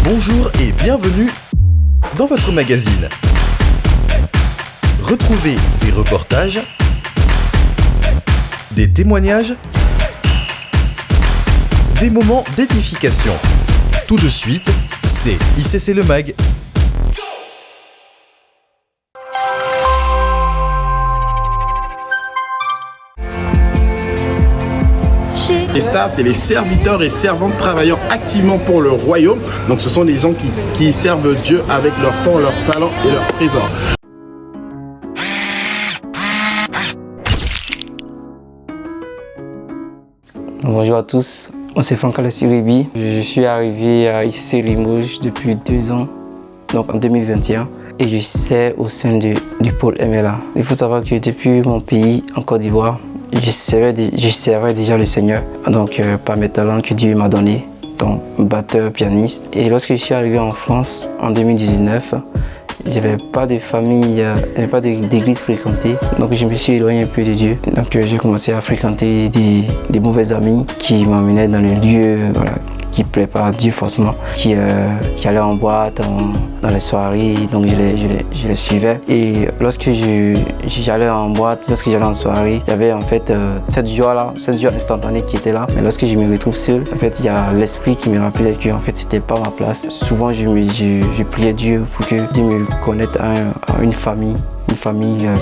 Bonjour et bienvenue dans votre magazine. Retrouvez des reportages, des témoignages, des moments d'édification. Tout de suite, c'est ICC Le Mag. Les stars, c'est les serviteurs et servantes travaillant activement pour le royaume. Donc ce sont des gens qui servent Dieu avec leur temps, leur talent et leur trésor. Bonjour à tous, moi c'est Franck Alassiribi. Je suis arrivé à ICC Limoges depuis 2 ans, donc en 2021. Et je sers au sein du pôle MLA. Il faut savoir que depuis mon pays, en Côte d'Ivoire, je servais déjà le Seigneur, donc par mes talents que Dieu m'a donné, donc batteur, pianiste. Et lorsque je suis arrivé en France en 2019, j'avais pas de famille, j'avais pas d'église fréquentée, donc je me suis éloigné un peu de Dieu. Donc j'ai commencé à fréquenter des mauvais amis qui m'emmenaient dans le lieu, voilà, qui ne plaît pas à Dieu forcément, qui allaient en boîte, dans les soirées, donc je les suivais. Et lorsque j'allais en boîte, lorsque j'allais en soirée, il y avait en fait cette joie instantanée qui était là. Mais lorsque je me retrouve seul, en fait, il y a l'esprit qui me rappelait que en fait, c'était pas ma place. Souvent, je priais Dieu pour que Dieu me connecte à une famille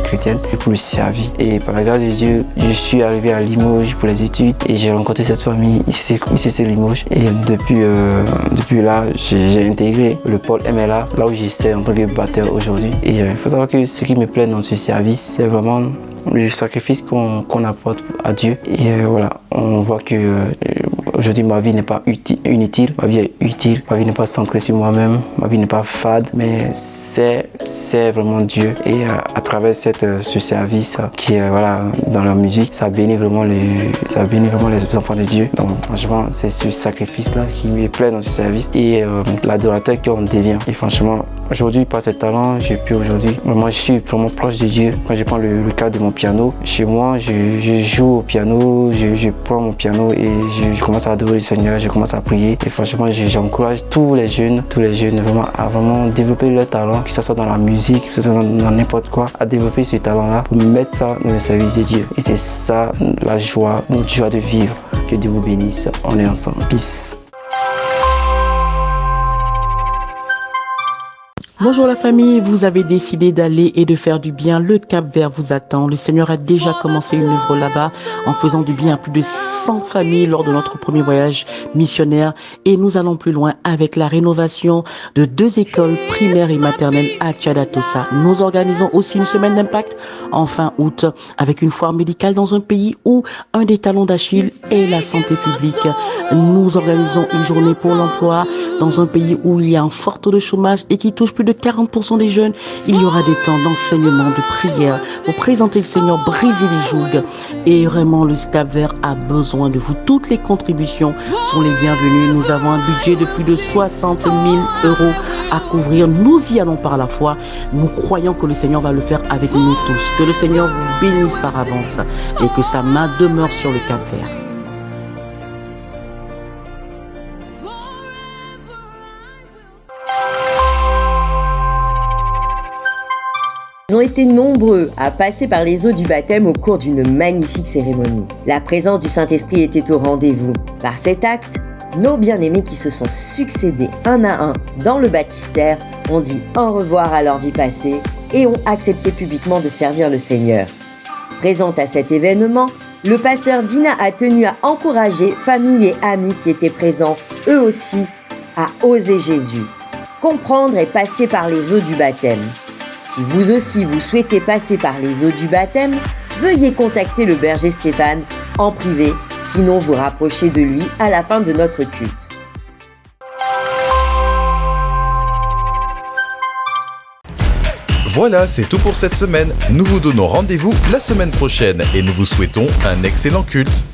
chrétienne pour le servir. Et par la grâce de Dieu, je suis arrivé à Limoges pour les études et j'ai rencontré cette famille ICC Limoges. Et depuis là, j'ai intégré le pôle MLA, là où j'essaie en tant que batteur aujourd'hui. Et il faut savoir que ce qui me plaît dans ce service, c'est vraiment le sacrifice qu'on apporte à Dieu. Et voilà, on voit que aujourd'hui ma vie n'est pas inutile, ma vie est utile, ma vie n'est pas centrée sur moi-même, ma vie n'est pas fade, mais c'est vraiment Dieu. Et à travers ce service qui est voilà, dans la musique, ça bénit vraiment les enfants de Dieu. Donc franchement, c'est ce sacrifice-là qui me plaît dans ce service et l'adorateur qu'on devient. Et franchement, aujourd'hui, par ces talents, je suis vraiment proche de Dieu. Quand je prends le cas de mon piano, chez moi, je joue au piano, je prends mon piano et je commence à adorer le Seigneur, je commence à prier. Et franchement, j'encourage tous les jeunes vraiment à vraiment développer leur talent, que ce soit dans la musique, que ce soit dans n'importe quoi, à développer ce talent-là pour mettre ça dans le service de Dieu. Et c'est ça la joie, notre joie de vivre. Que Dieu vous bénisse. On est ensemble. Peace. Bonjour la famille, vous avez décidé d'aller et de faire du bien, le Cap-Vert vous attend. Le Seigneur a déjà commencé une œuvre là-bas en faisant du bien à plus de 100 familles lors de notre premier voyage missionnaire. Et nous allons plus loin avec la rénovation de 2 écoles primaires et maternelles à Tchadatossa. Nous organisons aussi une semaine d'impact en fin août avec une foire médicale dans un pays où un des talons d'Achille est la santé publique. Nous organisons une journée pour l'emploi dans un pays où il y a un fort taux de chômage et qui touche plus de 40% des jeunes. Il y aura des temps d'enseignement, de prière pour présenter le Seigneur, briser les jougs. Et vraiment, le Cap-Vert a besoin de vous. Toutes les contributions sont les bienvenues. Nous avons un budget de plus de 60 000 € à couvrir. Nous y allons par la foi. Nous croyons que le Seigneur va le faire avec nous tous. Que le Seigneur vous bénisse par avance et que sa main demeure sur le Cap-Vert. Ils ont été nombreux à passer par les eaux du baptême au cours d'une magnifique cérémonie. La présence du Saint-Esprit était au rendez-vous. Par cet acte, nos bien-aimés qui se sont succédés un à un dans le baptistère ont dit au revoir à leur vie passée et ont accepté publiquement de servir le Seigneur. Présente à cet événement, le pasteur Dina a tenu à encourager familles et amis qui étaient présents, eux aussi, à oser Jésus, comprendre et passer par les eaux du baptême. Si vous aussi vous souhaitez passer par les eaux du baptême, veuillez contacter le berger Stéphane en privé, sinon vous rapprochez de lui à la fin de notre culte. Voilà, c'est tout pour cette semaine. Nous vous donnons rendez-vous la semaine prochaine et nous vous souhaitons un excellent culte.